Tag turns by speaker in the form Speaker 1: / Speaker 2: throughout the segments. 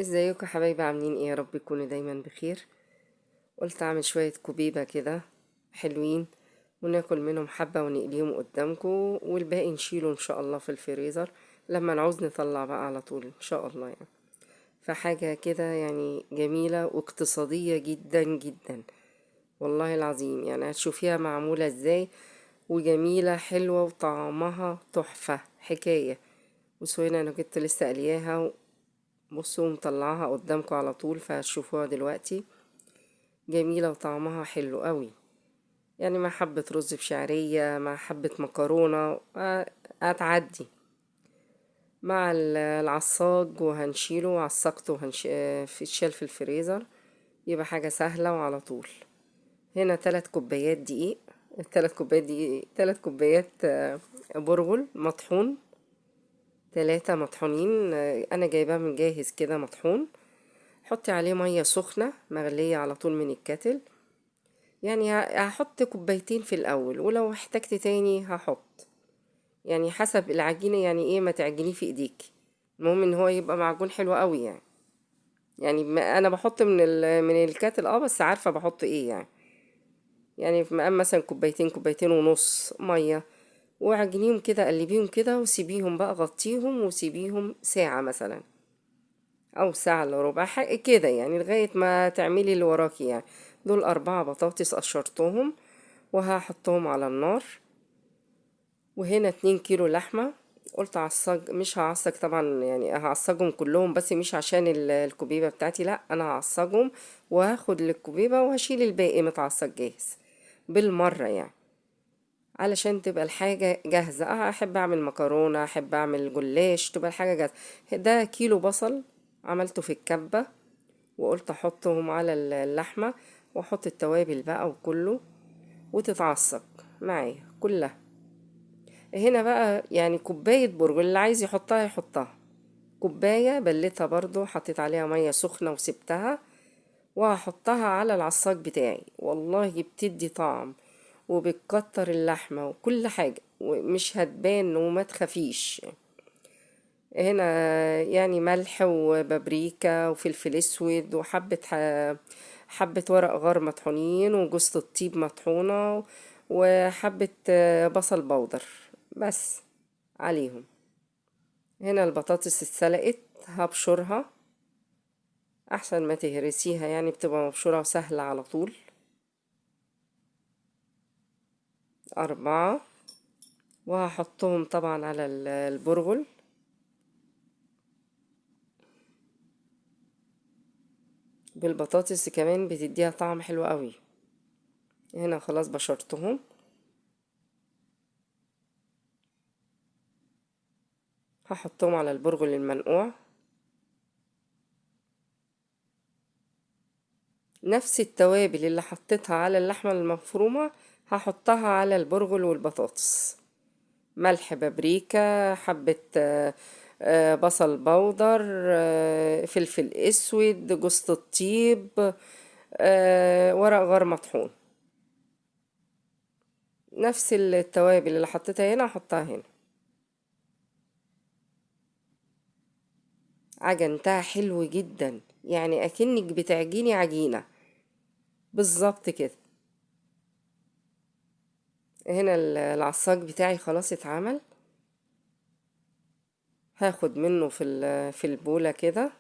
Speaker 1: ازيكم يا حبايبي، عاملين ايه؟ يا رب تكونوا دايما بخير. قلت اعمل شوية كوبيبة كده حلوين، وناكل منهم حبة ونقليهم قدامكم، والباقي نشيله ان شاء الله في الفريزر لما نعوز نطلع بقى على طول ان شاء الله يعني. فحاجة كده يعني جميلة واقتصادية جدا جدا، والله العظيم. يعني هتشوفيها معمولة ازاي، وجميلة حلوة وطعمها تحفة حكاية. وسوينا انا كنت لسه قلياها، بصوا مطلعاها قدامكم على طول فهتشوفوها دلوقتي. جميلة وطعمها حلو قوي، يعني مع حبة رز بشعرية مع حبة مكرونة هتعدي مع العصاج. وهنشيله عصقته في الشال في الفريزر، يبقى حاجة سهلة وعلى طول. هنا 3 كوبايات دقيق، 3 كوبايات برغل مطحون، 3 مطحونين. انا جايباه من جاهز كده مطحون. حطي عليه مية سخنة مغلية على طول من الكاتل. يعني هحط كوبايتين في الاول، ولو احتجت تاني هحط، يعني حسب العجينة. يعني ايه، ما تعجنيه في ايديك، المهم ان هو يبقى معجون حلو قوي يعني. يعني انا بحط من الكاتل، بس عارفة بحط ايه يعني. يعني في مقام مثلا كوبايتين، كوبايتين ونص مية، وعجنيهم كده، قلبيهم كده وسيبيهم بقى، غطيهم وسيبيهم ساعة مثلا، او ساعة الا ربع حاجة كده، يعني لغاية ما تعملي اللي وراكي يعني. دول 4 بطاطس قشرتهم وهحطهم على النار. وهنا 2 كيلو لحمة. قلت عصج، مش هعصج طبعا، يعني هعصجهم كلهم بس مش عشان الكوبيبة بتاعتي، لا انا هعصجهم وهاخد للكوبيبة وهشيل الباقي متعصج جاهز بالمرة يعني، علشان تبقى الحاجة جاهزة. احب اعمل مكرونة، احب اعمل جلاش، تبقى الحاجة جاهزة. ده كيلو بصل عملته في الكبة، وقلت احطهم على اللحمة، واحط التوابل بقى وكله، وتتعصج معايا كلها. هنا بقى يعني كوباية برغل، اللي عايز يحطها يحطها. كوباية بلتها برضو، حطيت عليها مية سخنة وسبتها، وهحطها على العصاج بتاعي. والله بتدي طعم، وبتكتر اللحمة وكل حاجة، ومش هتبان وما تخافيش. هنا يعني ملح وبابريكا وفلفل اسود وحبة حبة ورق غار مطحونين، وجوزة الطيب مطحونة، وحبة بصل بودر بس عليهم. هنا البطاطس اتسلقت، هبشرها احسن ما تهرسيها، يعني بتبقى مبشورة وسهلة على طول. 4، وهحطهم طبعا على البرغل. بالبطاطس كمان بتديها طعم حلو قوي. هنا خلاص بشرتهم، هحطهم على البرغل المنقوع. نفس التوابل اللي حطيتها على اللحمة المفرومة هحطها على البرغل والبطاطس. ملح، بابريكا، حبة بصل بودر، فلفل اسود، جوز الطيب، ورق غار مطحون. نفس التوابل اللي حطيتها هنا هحطها هنا. عجنتها حلو جدا، يعني اكنك بتعجني عجينة بالظبط كده. هنا العصاج بتاعي خلاص اتعمل، هاخد منه في البولة كده،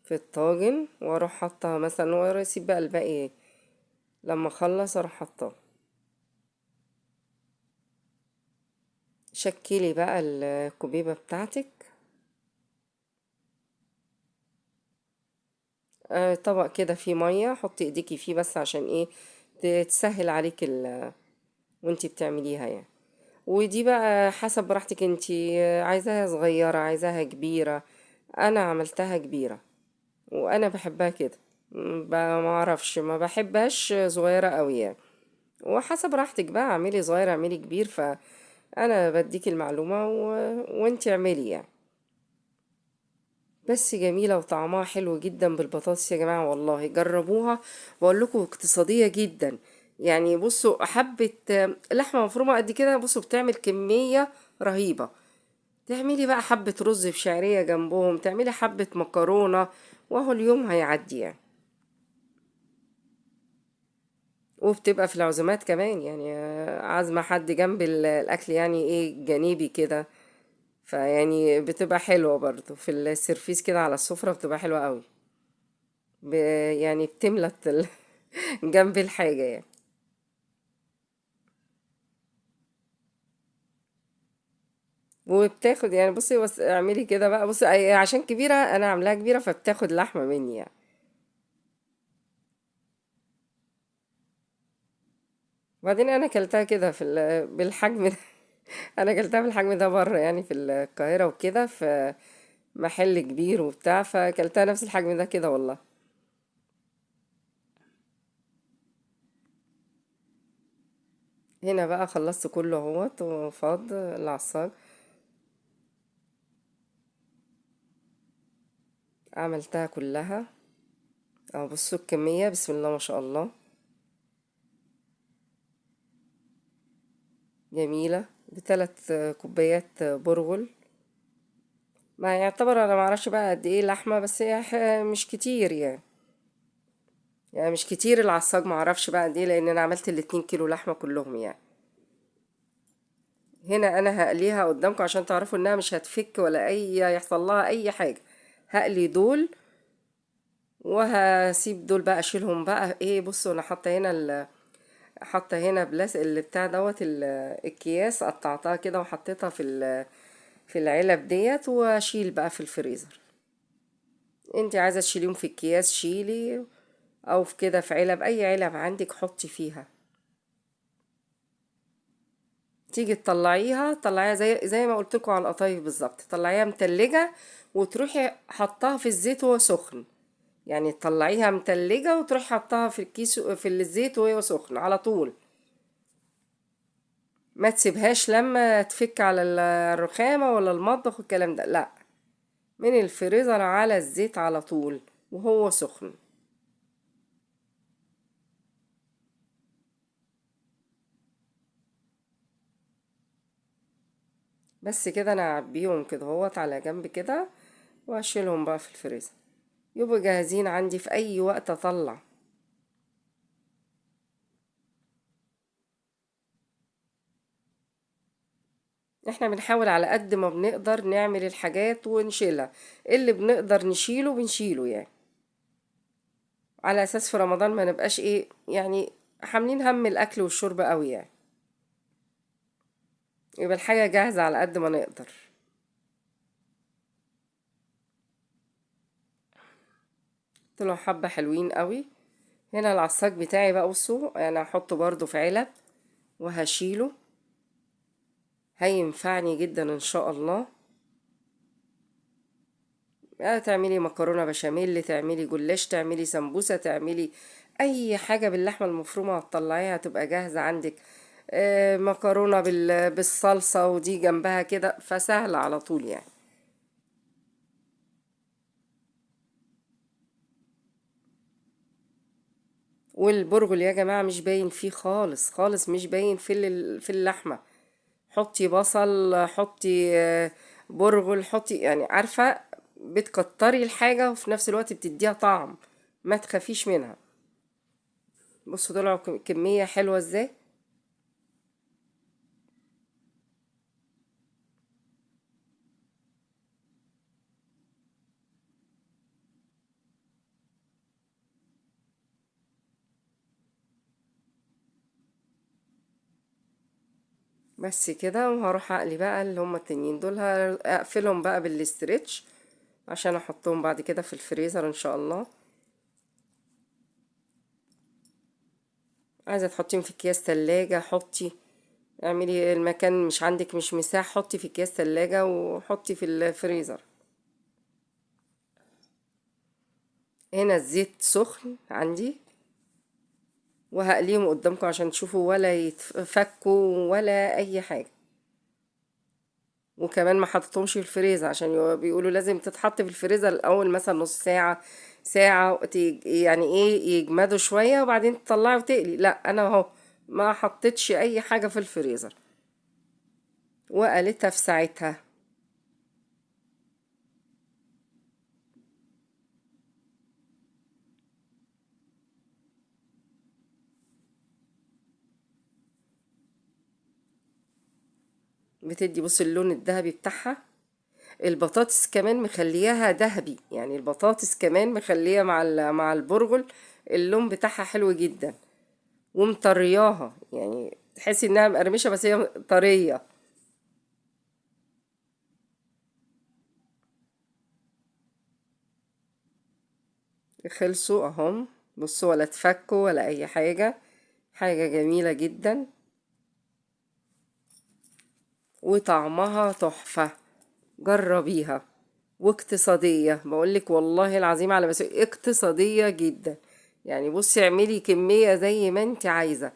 Speaker 1: في الطاجن، واروح حاطها مثلا، واسيب بقى الباقي لما اخلص اروح حاطاه. شكلي بقى الكوبيبة بتاعتك. طبق كده فيه مية، حطي ايديكي فيه بس عشان ايه، تسهل عليك وانتي بتعمليها يعني. ودي بقى حسب براحتك انتي، عايزاها صغيرة عايزاها كبيرة. انا عملتها كبيرة، وانا بحبها كده. ما اعرفش، ما بحبهاش صغيرة قوي يعني. وحسب راحتك بقى، اعملي صغير اعملي كبير، فانا بديك المعلومة وانتي اعملي يعني. بس جميلة وطعمها حلو جدا بالبطاطس يا جماعة، والله جربوها. بقول لكم اقتصادية جدا. يعني بصوا، حبة لحمة مفرومة قد كده، بصوا بتعمل كمية رهيبة. تعملي بقى حبة رز بشعرية جنبهم، تعملي حبة مكرونة، وهو اليوم هيعدي يعني. وبتبقى في العزومات كمان يعني، عازمة حد جنب الأكل يعني ايه جانبي كده. فيعني بتبقى حلوة برضو في السيرفيس كده على السفرة، بتبقى حلوة قوي. ب... يعني بتملى جنب الحاجة يعني. وبتاخد يعني، بصي بس اعملي كده بقى، بصي عشان كبيرة، انا عاملاها كبيرة فبتاخد لحمة مني يعني. وبعدين انا اكلتها كده بالحجم ده. انا اكلتها بالحجم ده بره يعني في القاهرة وكده، في محل كبير وبتاع، فاكلتها نفس الحجم ده كده والله. هنا بقى خلصت كله اهوت وفاض العصاج. عملتها كلها. اه بصوا الكمية، بسم الله ما شاء الله. جميلة. بثلاث كوبايات برغل. ما يعتبر انا معرفش بقى قد ايه لحمة، بس هي مش كتير يعني. يعني مش كتير العصاج، معرفش بقى قد ايه، لان انا عملت الاتنين كيلو لحمة كلهم يعني. هنا انا هقليها قدامكم عشان تعرفوا انها مش هتفك ولا اي يحصل لها اي حاجة. هقلي دول، وهسيب دول بقى اشيلهم بقى ايه. بصوا انا حاطه هنا حاطه هنا بلاس اللي بتاع دوت الاكياس، قطعتها كده وحطيتها في العلب ديت، واشيل بقى في الفريزر. انت عايزه تشيليهم في اكياس شيلي، او في كده في علب، اي علب عندك حطي فيها. تيجي تطلعيها، طلعيها زي ما قلت لكم على القطايف بالظبط، طلعيها متلجة، وتروحي حطها في الزيت وهو سخن. يعني تطلعيها متلجة وتروحي حطها في الكيس في الزيت وهو سخن على طول. ما تسيبهاش لما تفك على الرخامة ولا المطبخ والكلام ده، لا. من الفريزر على الزيت على طول وهو سخن. بس كده انا اعبيهم كده هوت على جنب كده، واشيلهم بقى في الفريزر، يبقوا جاهزين عندي في اي وقت اطلع. احنا بنحاول على قد ما بنقدر نعمل الحاجات ونشيلها. اللي بنقدر نشيله بنشيله يعني، على اساس في رمضان ما نبقاش ايه يعني حاملين هم الاكل والشرب قوي يعني. يبقى الحاجة جاهزة على قد ما نقدر. طلعوا حبة حلوين قوي. هنا العصاج بتاعي بقى، بصوا انا هحطه برضو في علب وهشيله. هينفعني جدا ان شاء الله. تعملي مكرونة بشاميل، تعملي جلاش، تعملي سمبوسة، تعملي اي حاجة باللحمة المفرومة هتطلعيها هتبقى جاهزة عندك. مكرونة بالصلصة ودي جنبها كده، فسهلة على طول يعني. والبرغل يا جماعة مش باين فيه خالص خالص، مش باين في اللحمة. حطي بصل، حطي برغل، حطي يعني عارفة، بتكتري الحاجة وفي نفس الوقت بتديها طعم. ما تخافيش منها. بصوا طلعوا كمية حلوة ازاي. بس كده، وهروح اقلي بقى اللي هما التانيين دول، هقفلهم بقى بالاسترتش عشان احطهم بعد كده في الفريزر ان شاء الله. عايزة تحطيهم في اكياس تلاجة حطي. اعملي المكان مش عندك مش مساح، حطي في اكياس تلاجة وحطي في الفريزر. هنا الزيت سخن عندي، وهقليهم قدامكم عشان تشوفوا ولا يتفكوا ولا اي حاجة. وكمان ما حطيتهمش في الفريزر عشان بيقولوا لازم تتحط في الفريزر الاول مثلا نص ساعة، ساعة يعني ايه يجمدوا شوية وبعدين تطلعي وتقلي. لا انا اهو ما حطيتش اي حاجة في الفريزر، وقلتها في ساعتها. بتدي بص اللون الذهبي بتاعها. البطاطس كمان مخلياها ذهبي، يعني البطاطس كمان مخليه مع البرغل اللون بتاعها حلو جدا، ومطرياها، يعني تحسي انها مقرمشه بس هي طريه. خلصوا اهم. بصوا ولا تفكوا ولا اي حاجه، حاجه جميله جدا وطعمها تحفه. جربيها. واقتصاديه، بقولك والله العظيم على بس اقتصاديه جدا. يعني بصي اعملي كميه زي ما انت عايزه.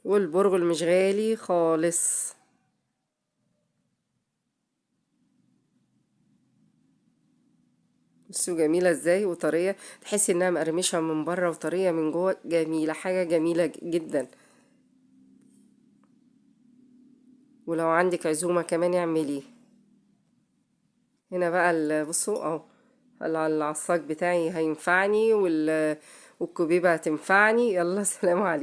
Speaker 1: والبرغل مش غالي خالص. بصوا جميلة ازاي وطرية، تحسي انها مقرمشة من بره وطرية من جوه، جميلة، حاجة جميلة جدا. ولو عندك عزومة كمان اعمليه. هنا بقى بصوا اهو، العصاك بتاعي هينفعني والكوبيبة هتنفعني. يلا سلام عليكم.